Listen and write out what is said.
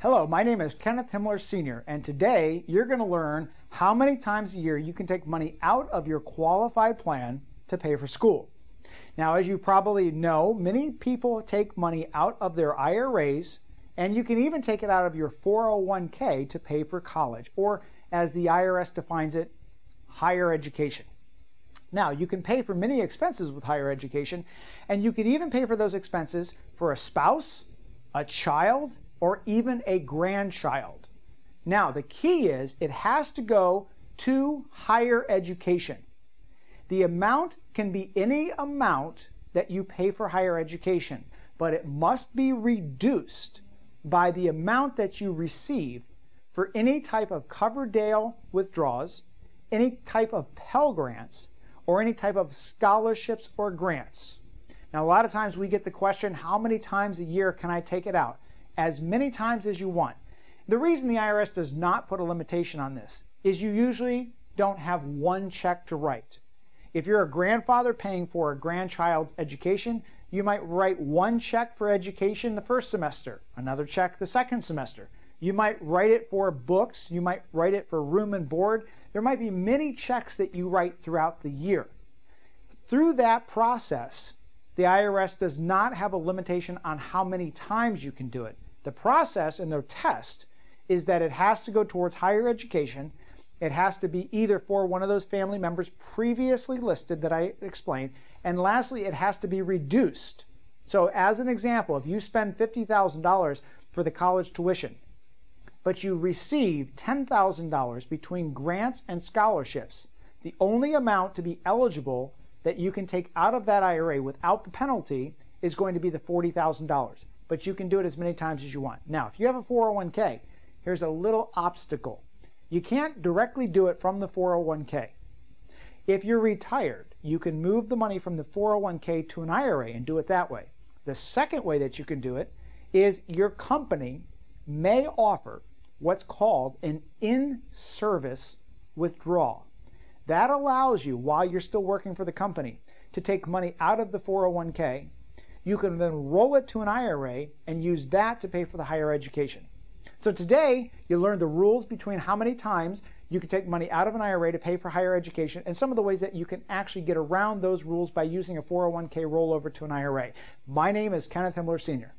Hello, my name is Kenneth Himmler Sr., and today you're going to learn how many times a year you can take money out of your qualified plan to pay for school. Now, as you probably know, many people take money out of their IRAs, and you can even take it out of your 401k to pay for college, or as the IRS defines it, higher education. Now, you can pay for many expenses with higher education, and you can even pay for those expenses for a spouse, a child, or even a grandchild. Now, the key is it has to go to higher education. The amount can be any amount that you pay for higher education, but it must be reduced by the amount that you receive for any type of Coverdale withdrawals, any type of Pell Grants, or any type of scholarships or grants. Now, a lot of times we get the question, how many times a year can I take it out? As many times as you want. The reason the IRS does not put a limitation on this is you usually don't have one check to write. If you're a grandfather paying for a grandchild's education, you might write one check for education the first semester, another check the second semester. You might write it for books, you might write it for room and board. There might be many checks that you write throughout the year. Through that process, the IRS does not have a limitation on how many times you can do it. The process and the test is that it has to go towards higher education. It has to be either for one of those family members previously listed that I explained. And lastly, it has to be reduced. So as an example, if you spend $50,000 for the college tuition, but you receive $10,000 between grants and scholarships, the only amount to be eligible that you can take out of that IRA without the penalty is going to be the $40,000. But you can do it as many times as you want. Now, if you have a 401k, here's a little obstacle. You can't directly do it from the 401k. If you're retired, you can move the money from the 401k to an IRA and do it that way. The second way that you can do it is your company may offer what's called an in-service withdrawal. That allows you, while you're still working for the company, to take money out of the 401k. You can then roll it to an IRA and use that to pay for the higher education. So today, you learned the rules between how many times you can take money out of an IRA to pay for higher education and some of the ways that you can actually get around those rules by using a 401k rollover to an IRA. My name is Kenneth Himmler Sr.